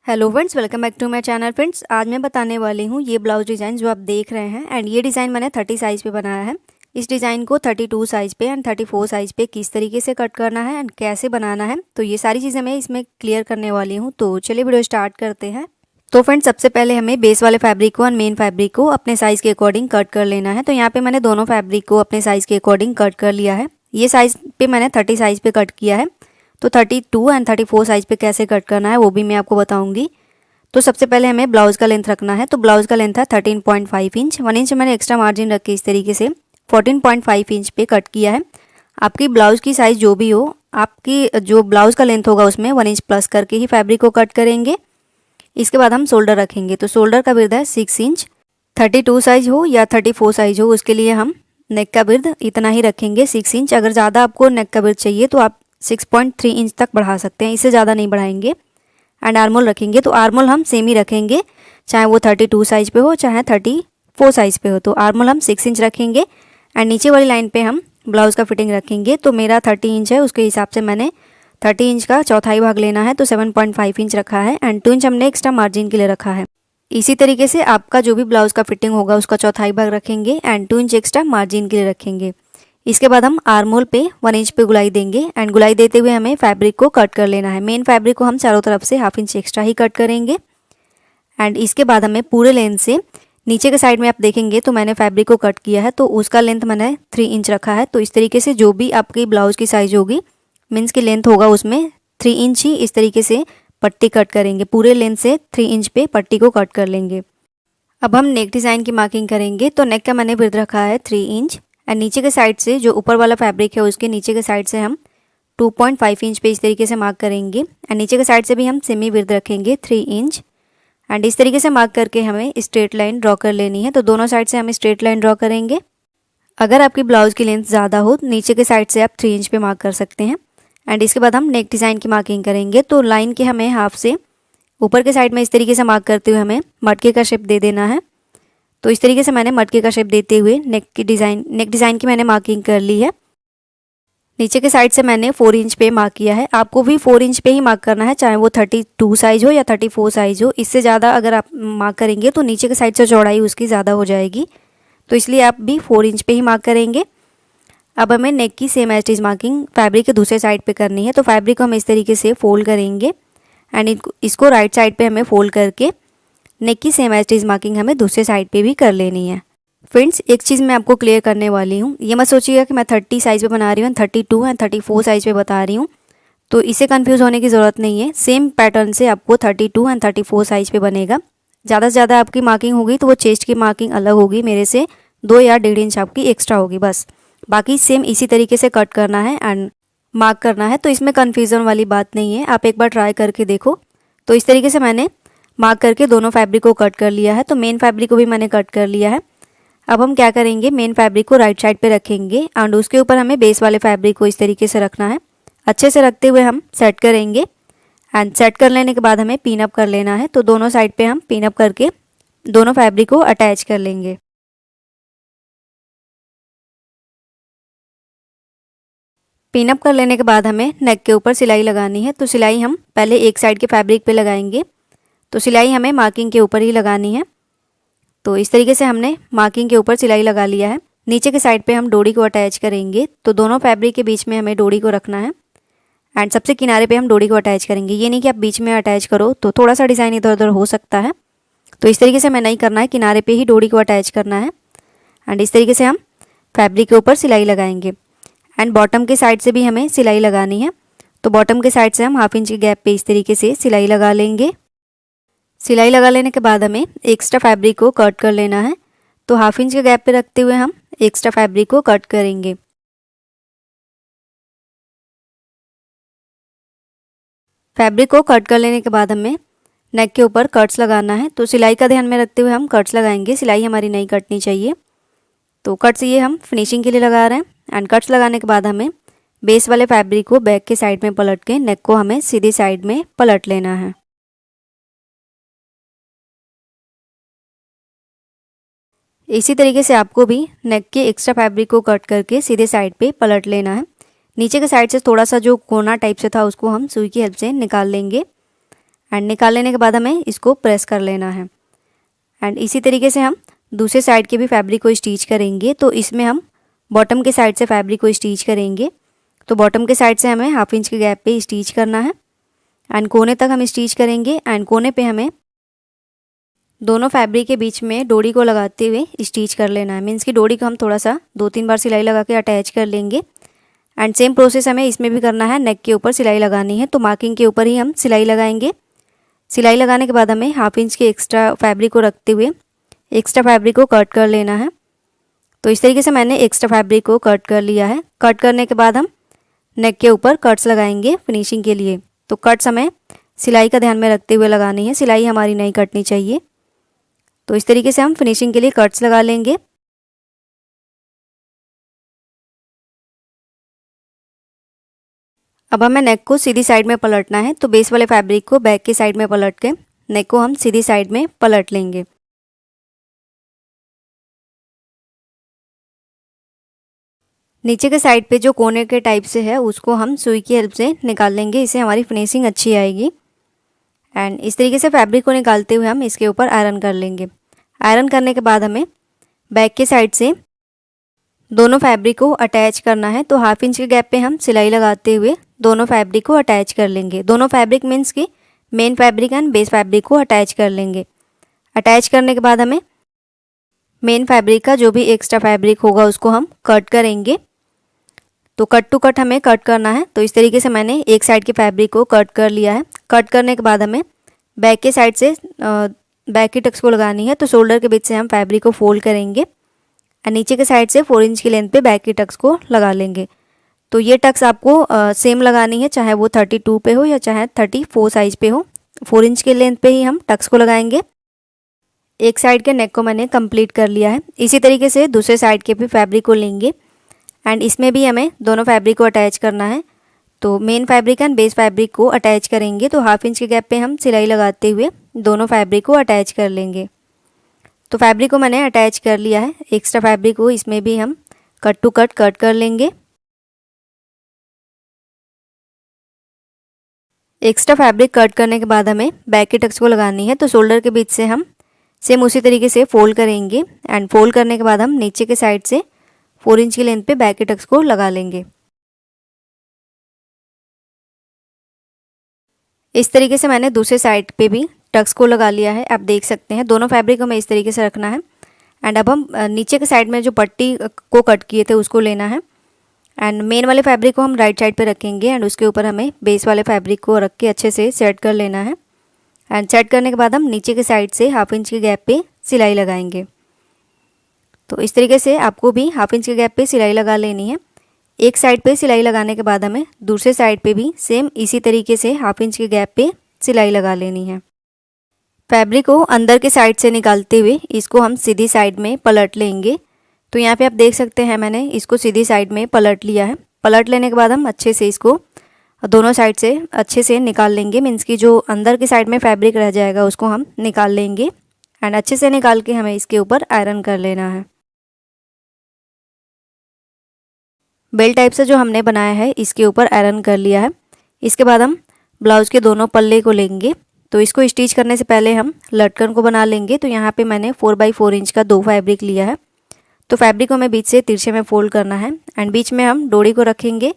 Hello friends, welcome back to my channel. Friends, आज मैं बताने वाली हूँ ये ब्लाउज डिज़ाइन जो आप देख रहे हैं। एंड ये डिज़ाइन मैंने 30 साइज़ पे बनाया है। इस डिज़ाइन को 32 साइज़ पे एंड 34 साइज़ पे किस तरीके से कट करना है एंड कैसे बनाना है, तो ये सारी चीज़ें मैं इसमें क्लियर करने वाली हूँ। तो चलिए वीडियो स्टार्ट करते हैं। तो फ्रेंड्स, सबसे पहले हमें बेस वाले फैब्रिक को और मेन फैब्रिक को अपने साइज़ के अकॉर्डिंग कट कर लेना है। तो यहाँ पे मैंने दोनों फैब्रिक को अपने साइज़ के अकॉर्डिंग कट कर लिया है। ये साइज़ पे मैंने 30 साइज़ पे कट किया है। तो 32 एंड 34 साइज़ पे कैसे कट करना है वो भी मैं आपको बताऊँगी। तो सबसे पहले हमें ब्लाउज़ का लेंथ रखना है। तो ब्लाउज़ का लेंथ है 13.5 इंच। 1 इंच मैंने एक्स्ट्रा मार्जिन रख के इस तरीके से 14.5 इंच पे कट किया है। आपकी ब्लाउज़ की साइज़ जो भी हो, आपकी जो ब्लाउज़ का लेंथ होगा उसमें 1 इंच प्लस करके ही फैब्रिक को कट करेंगे। इसके बाद हम शोल्डर रखेंगे। तो शोल्डर का विड्थ है 6 इंच। 32 साइज़ हो या 34 साइज़ हो, उसके लिए हम नेक का विड्थ इतना ही रखेंगे, 6 इंच। अगर ज़्यादा आपको नेक का विड्थ चाहिए तो आप 6.3 इंच तक बढ़ा सकते हैं, इससे ज़्यादा नहीं बढ़ाएंगे। एंड आर्मोल रखेंगे। तो आर्मोल हम सेम ही रखेंगे, चाहे वो 32 साइज़ पे हो चाहे 34 साइज़ पे हो। तो आर्मोल हम 6 इंच रखेंगे। एंड नीचे वाली लाइन पे हम ब्लाउज़ का फिटिंग रखेंगे। तो मेरा 30 इंच है, उसके हिसाब से मैंने 30 इंच का चौथाई भाग लेना है। तो 7.5 इंच रखा है एंड 2 इंच हमने एक्स्ट्रा मार्जिन के लिए रखा है। इसी तरीके से आपका जो भी ब्लाउज़ का फिटिंग होगा उसका चौथाई भाग रखेंगे एंड 2 इंच एक्स्ट्रा मार्जिन के लिए रखेंगे। इसके बाद हम आर्मोल पे 1 इंच पे गुलाई देंगे। एंड गुलाई देते हुए हमें फैब्रिक को कट कर लेना है। मेन फैब्रिक को हम चारों तरफ से 1/2 इंच एक्स्ट्रा ही कट करेंगे। एंड इसके बाद हमें पूरे लेंथ से नीचे के साइड में आप देखेंगे तो मैंने फैब्रिक को कट किया है, तो उसका लेंथ मैंने 3 इंच रखा है। तो इस तरीके से जो भी आपकी ब्लाउज़ की साइज़ होगी, मीन्स की लेंथ होगा, उसमें 3 इंच ही इस तरीके से पट्टी कट करेंगे। पूरे लेंथ से 3 इंच पे पट्टी को कट कर लेंगे। अब हम नेक डिज़ाइन की मार्किंग करेंगे। तो नेक का मैंने विड्थ रखा है 3 इंच। एंड नीचे के साइड से जो ऊपर वाला फैब्रिक है उसके नीचे के साइड से हम 2.5 इंच पे इस तरीके से मार्क करेंगे। एंड नीचे के साइड से भी हम सेमी विड्थ रखेंगे 3 इंच। एंड इस तरीके से मार्क करके हमें स्ट्रेट लाइन ड्रॉ कर लेनी है। तो दोनों साइड से हम स्ट्रेट लाइन ड्रॉ करेंगे। अगर आपकी ब्लाउज़ की लेंथ ज़्यादा हो, नीचे के साइड से आप 3 इंच पे मार्क कर सकते हैं। एंड इसके बाद हम नेक डिज़ाइन की मार्किंग करेंगे। तो लाइन के हमें हाफ से ऊपर के साइड में इस तरीके से मार्क करते हुए हमें मटके का शेप दे देना है। तो इस तरीके से मैंने मटके का शेप देते हुए नेक डिज़ाइन की मैंने मार्किंग कर ली है। नीचे के साइड से मैंने 4 इंच पे मार्क किया है। आपको भी 4 इंच पे ही मार्क करना है, चाहे वो 32 साइज़ हो या 34 साइज़ हो। इससे ज़्यादा अगर आप मार्क करेंगे तो नीचे के साइड से चौड़ाई उसकी ज़्यादा हो जाएगी, तो इसलिए आप भी 4 इंच पे ही मार्क करेंगे। अब हमें नेक की same edge it marking fabric के दूसरे साइड पे करनी है। तो फैब्रिक को हम इस तरीके से फोल्ड करेंगे एंड इसको राइट साइड पे हमें फोल्ड करके नेक की सेम एज इट मार्किंग हमें दूसरे साइड पे भी कर लेनी है। फ्रेंड्स, एक चीज़ मैं आपको क्लियर करने वाली हूँ। ये मत सोचिएगा कि मैं 30 साइज़ पे बना रही हूँ, 32 एंड 34 साइज़ पे बता रही हूँ, तो इसे कंफ्यूज होने की ज़रूरत नहीं है। सेम पैटर्न से आपको 32 एंड 34 साइज़ पे बनेगा। ज़्यादा से ज़्यादा आपकी मार्किंग होगी तो वो चेस्ट की मार्किंग अलग होगी, मेरे से 2 या 1.5 इंच आपकी एक्स्ट्रा होगी बस। बाकी सेम इसी तरीके से कट करना है एंड मार्क करना है। तो इसमें कन्फ्यूज़न वाली बात नहीं है, आप एक बार ट्राई करके देखो। तो इस तरीके से मैंने मार्क करके दोनों फैब्रिक को कट कर लिया है। तो मेन फैब्रिक को भी मैंने कट कर लिया है। अब हम क्या करेंगे, मेन फैब्रिक को राइट साइड पे रखेंगे एंड उसके ऊपर हमें बेस वाले फैब्रिक को इस तरीके से रखना है। अच्छे से रखते हुए हम सेट करेंगे एंड सेट कर लेने के बाद हमें पिन अप कर लेना है। तो दोनों साइड पे हम पिन अप करके दोनों फैब्रिक को अटैच कर लेंगे। पिन अप कर लेने के बाद हमें नेक के ऊपर सिलाई लगानी है। तो सिलाई हम पहले एक साइड के फैब्रिक पे लगाएंगे। तो सिलाई हमें मार्किंग के ऊपर ही लगानी है। तो इस तरीके से हमने मार्किंग के ऊपर सिलाई लगा लिया है। नीचे के साइड पे हम डोरी को अटैच करेंगे। तो दोनों फैब्रिक के बीच में हमें डोरी को रखना है एंड सबसे किनारे पे हम डोरी को अटैच करेंगे। ये नहीं कि आप बीच में अटैच करो तो थोड़ा सा डिज़ाइन इधर उधर हो सकता है, तो इस तरीके से हमें नहीं करना है, किनारे पे ही डोरी को अटैच करना है। एंड इस तरीके से हम फैब्रिक के ऊपर सिलाई लगाएंगे। एंड बॉटम के साइड से भी हमें सिलाई लगानी है। तो बॉटम के साइड से हम 1/2 इंच के गैप पे इस तरीके से सिलाई लगा लेंगे। सिलाई लगा लेने के बाद हमें एक्स्ट्रा फैब्रिक को कट कर लेना है। तो 1/2 इंच के गैप पे रखते हुए हम एक्स्ट्रा फैब्रिक को कट करेंगे। फैब्रिक को कट कर लेने के बाद हमें नेक के ऊपर कट्स लगाना है। तो सिलाई का ध्यान में रखते हुए हम कट्स लगाएंगे, सिलाई हमारी नहीं कटनी चाहिए। तो कट्स ये हम फिनिशिंग के लिए लगा रहे हैं। एंड कट्स लगाने के बाद हमें बेस वाले फैब्रिक को बैक के साइड में पलट के नेक को हमें सीधी साइड में पलट लेना है। इसी तरीके से आपको भी नेक के एक्स्ट्रा फैब्रिक को कट करके सीधे साइड पे पलट लेना है। नीचे के साइड से थोड़ा सा जो कोना टाइप से था उसको हम सुई की हेल्प से निकाल लेंगे। एंड निकाल लेने के बाद हमें इसको प्रेस कर लेना है। एंड इसी तरीके से हम दूसरे साइड के भी फैब्रिक को स्टिच करेंगे। तो इसमें हम बॉटम के साइड से फैब्रिक को स्टिच करेंगे। तो बॉटम के साइड से हमें 1/2 इंच के गैप पे स्टिच करना है एंड कोने तक हम स्टिच करेंगे। एंड कोने पे हमें दोनों फैब्रिक के बीच में डोरी को लगाते हुए स्टिच कर लेना है। मीन्स की डोरी को हम थोड़ा सा 2-3 बार सिलाई लगा के अटैच कर लेंगे। एंड सेम प्रोसेस हमें इसमें भी करना है। नेक के ऊपर सिलाई लगानी है, तो मार्किंग के ऊपर ही हम सिलाई लगाएंगे। सिलाई लगाने के बाद हमें 1/2 इंच के एक्स्ट्रा फैब्रिक को रखते हुए एक्स्ट्रा फैब्रिक को कट कर लेना है। तो इस तरीके से मैंने एक्स्ट्रा फैब्रिक को कट कर लिया है। कट करने के बाद हम नेक के ऊपर कट्स लगाएंगे फिनिशिंग के लिए। तो कट्स हमें सिलाई का ध्यान में रखते हुए लगानी है, सिलाई हमारी नहीं कटनी चाहिए। तो इस तरीके से हम फिनिशिंग के लिए कट्स लगा लेंगे। अब हमें नेक को सीधी साइड में पलटना है। तो बेस वाले फैब्रिक को बैक की साइड में पलट के नेक को हम सीधी साइड में पलट लेंगे। नीचे के साइड पे जो कोने के टाइप से है उसको हम सुई की हेल्प से निकाल लेंगे, इससे हमारी फिनिशिंग अच्छी आएगी। एंड इस तरीके से फैब्रिक को निकालते हुए हम इसके ऊपर आयरन कर लेंगे। आयरन करने के बाद हमें बैक के साइड से दोनों फैब्रिक को अटैच करना है। तो 1/2 इंच के गैप पे हम सिलाई लगाते हुए दोनों फैब्रिक को अटैच कर लेंगे। दोनों फैब्रिक मीन्स की main fabric and base fabric को अटैच कर लेंगे। अटैच करने के बाद हमें मेन फैब्रिक का जो भी एक्स्ट्रा फैब्रिक होगा उसको हम कट करेंगे। तो कट टू कट हमें कट करना है। तो इस तरीके से मैंने एक साइड के फैब्रिक को कट कर लिया है। कट करने के बाद हमें बैक के साइड से बैक की टक्स को लगानी है। तो शोल्डर के बीच से हम फैब्रिक को फोल्ड करेंगे और नीचे के साइड से 4 इंच की लेंथ पे बैक की टक्स को लगा लेंगे। तो ये टक्स आपको सेम लगानी है, चाहे वो 32 पे हो या चाहे 34 साइज पे हो। 4 इंच के लेंथ पे ही हम टक्स को लगाएंगे। एक साइड के नेक को मैंने कंप्लीट कर लिया है। इसी तरीके से दूसरे साइड के भी फैब्रिक को लेंगे एंड इसमें भी हमें दोनों फैब्रिक को अटैच करना है। तो main fabric and base fabric को अटैच करेंगे। तो 1/2 इंच के गैप पे हम सिलाई लगाते हुए दोनों फैब्रिक को अटैच कर लेंगे। तो फैब्रिक को मैंने अटैच कर लिया है। एक्स्ट्रा फैब्रिक को इसमें भी हम कट टू कट कर लेंगे। एक्स्ट्रा फैब्रिक कट करने के बाद हमें बैक के टक्स को लगानी है। तो शोल्डर के बीच से हम सेम उसी तरीके से फोल्ड करेंगे एंड फोल्ड करने के बाद हम नीचे के साइड से 4 इंच की लेंथ पे बैक के टक्स को लगा लेंगे। इस तरीके से मैंने दूसरे साइड पे भी टक्स को लगा लिया है। आप देख सकते हैं दोनों फैब्रिक हमें इस तरीके से रखना है। एंड अब हम नीचे के साइड में जो पट्टी को कट किए थे उसको लेना है एंड मेन वाले फैब्रिक को हम राइट साइड पे रखेंगे एंड उसके ऊपर हमें बेस वाले फैब्रिक को रख के अच्छे से सेट कर लेना है। एंड सेट करने के बाद हम नीचे के साइड से 1/2 इंच के गैप पे सिलाई लगाएंगे। तो इस तरीके से आपको भी 1/2 इंच के गैप पे सिलाई लगा लेनी है। एक साइड पे सिलाई लगाने के बाद हमें दूसरे साइड पे भी सेम इसी तरीके से 1/2 इंच के गैप पे सिलाई लगा लेनी है। फैब्रिक को अंदर के साइड से निकालते हुए इसको हम सीधी साइड में पलट लेंगे। तो यहाँ पे आप देख सकते हैं मैंने इसको सीधी साइड में पलट लिया है। पलट लेने के बाद हम अच्छे से इसको दोनों साइड से अच्छे से निकाल लेंगे। मीन्स की जो अंदर की साइड में फैब्रिक रह जाएगा उसको हम निकाल लेंगे एंड अच्छे से निकाल के हमें इसके ऊपर आयरन कर लेना है। बेल टाइप से जो हमने बनाया है इसके ऊपर आयरन कर लिया है। इसके बाद हम ब्लाउज़ के दोनों पल्ले को लेंगे। तो इसको स्टिच करने से पहले हम लटकन को बना लेंगे। तो यहाँ पे मैंने 4x4 इंच का 2 फैब्रिक लिया है। तो फैब्रिक को हमें बीच से तिरछे में फोल्ड करना है एंड बीच में हम डोरी को रखेंगे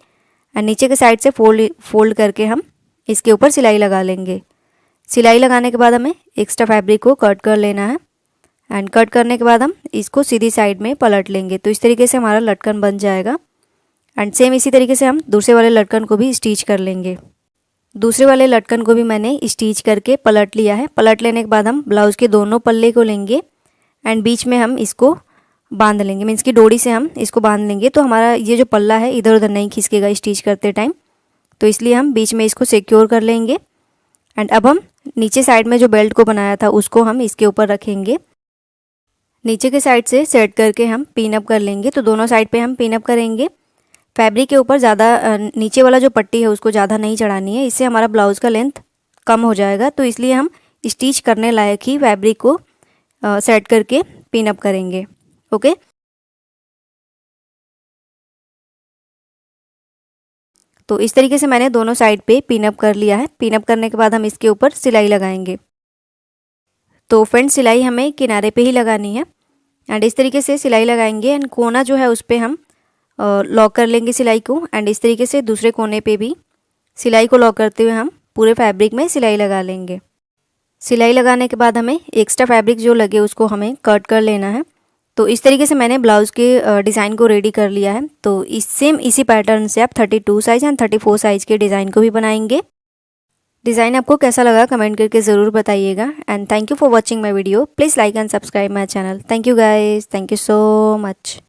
एंड नीचे के साइड से फोल्ड करके हम इसके ऊपर सिलाई लगा लेंगे। सिलाई लगाने के बाद हमें एक्स्ट्रा फैब्रिक को कट कर लेना है एंड कट करने के बाद हम इसको सीधी साइड में पलट लेंगे। तो इस तरीके से हमारा लटकन बन जाएगा एंड सेम इसी तरीके से हम दूसरे वाले लटकन को भी स्टिच कर लेंगे। दूसरे वाले लटकन को भी मैंने स्टिच करके पलट लिया है। पलट लेने के बाद हम ब्लाउज़ के दोनों पल्ले को लेंगे एंड बीच में हम इसको बांध लेंगे। मीन्स की डोरी से हम इसको बांध लेंगे। तो हमारा ये जो पल्ला है इधर उधर नहीं खिसकेगा स्टिच करते टाइम। तो इसलिए हम बीच में इसको सिक्योर कर लेंगे एंड अब हम नीचे साइड में जो बेल्ट को बनाया था उसको हम इसके ऊपर रखेंगे। नीचे के साइड से सेट करके हम पिन अप कर लेंगे। तो दोनों साइड पे हम पिन अप करेंगे। फैब्रिक के ऊपर ज़्यादा नीचे वाला जो पट्टी है उसको ज़्यादा नहीं चढ़ानी है, इससे हमारा ब्लाउज़ का लेंथ कम हो जाएगा। तो इसलिए हम स्टिच करने लायक ही फैब्रिक को सेट करके पिन अप करेंगे। ओके। तो इस तरीके से मैंने दोनों साइड पे पिन अप कर लिया है। पिन अप करने के बाद हम इसके ऊपर सिलाई लगाएंगे। तो फ्रेंड्स सिलाई हमें किनारे पे ही लगानी है एंड इस तरीके से सिलाई लगाएंगे एंड कोना जो है उस पर हम लॉक कर लेंगे सिलाई को एंड इस तरीके से दूसरे कोने पे भी सिलाई को लॉक करते हुए हम पूरे फैब्रिक में सिलाई लगा लेंगे। सिलाई लगाने के बाद हमें एक्स्ट्रा फैब्रिक जो लगे उसको हमें कट कर लेना है। तो इस तरीके से मैंने ब्लाउज़ के डिज़ाइन को रेडी कर लिया है। तो इसी पैटर्न से आप 32 साइज़ एंड 34 साइज़ के डिज़ाइन को भी बनाएंगे। डिज़ाइन आपको कैसा लगा कमेंट करके ज़रूर बताइएगा and thank you for watching my video. Please like and subscribe my channel. Thank you guys, thank you so much.